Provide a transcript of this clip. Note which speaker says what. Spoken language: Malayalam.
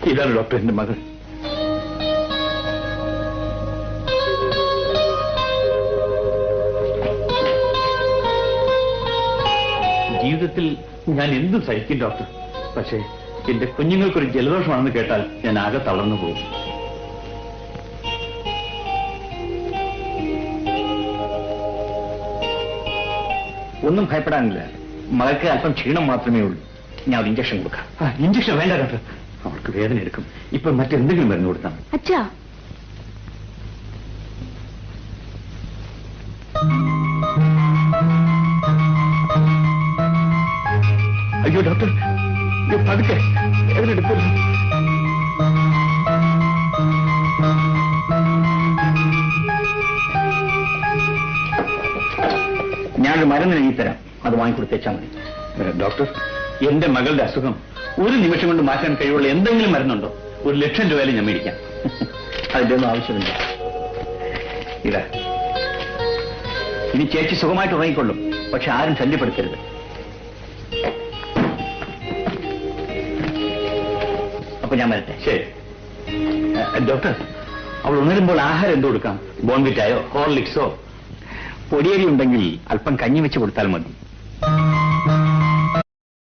Speaker 1: ഇതാണ് ഡോക്ടർ എന്റെ മകൾ. ജീവിതത്തിൽ ഞാൻ എന്തും സഹിക്കും ഡോക്ടർ. പക്ഷേ എന്റെ കുഞ്ഞുങ്ങൾക്കൊരു ജലദോഷമാണെന്ന് കേട്ടാൽ ഞാൻ ആകെ തളർന്നു പോകും. ഒന്നും ഭയപ്പെടാനില്ല. മകൾക്ക് അല്പം ക്ഷീണം മാത്രമേ ഉള്ളൂ. ഞാൻ ഒരു ഇഞ്ചക്ഷൻ കൊടുക്കാം. ഇഞ്ചക്ഷൻ വേണ്ട ഡോക്ടർ, അവൾക്ക് വേദന എടുക്കും. ഇപ്പൊ മറ്റെന്തെങ്കിലും മരുന്ന് കൊടുത്താൽ മതി.
Speaker 2: അച്ഛാ,
Speaker 1: അയ്യോ ഡോക്ടർ, പതുക്കെ, വേദന എടുക്കില്ല. ഞാനൊരു മരുന്ന് എഴുതി തരാം, അത് വാങ്ങിക്കൊടുത്തേച്ചാൽ മതി. ഡോക്ടർ, എന്റെ മകളുടെ അസുഖം ഒരു നിമിഷം കൊണ്ട് മാറ്റാൻ കഴിവുള്ള എന്തെങ്കിലും മരുന്നുണ്ടോ? 1,00,000 രൂപയിൽ ഞാൻ മേടിക്കാം. അതിന്റെ ഒന്നും ആവശ്യമില്ല. ഇതാ, ഇനി ചേച്ചി സുഖമായിട്ട് ഉറങ്ങിക്കൊള്ളും. പക്ഷെ ആരും ശല്യപ്പെടുത്തരുത്. അപ്പൊ ഞാൻ വരട്ടെ. ശരി ഡോക്ടർ, അവൾ ഉണരുമ്പോൾ ആഹാരം എന്ത് കൊടുക്കാം? ബോൺവിറ്റായോ ഹോർലിക്സോ? പൊടിയരി ഉണ്ടെങ്കിൽ അല്പം കഞ്ഞി വെച്ച് കൊടുത്താൽ മതി.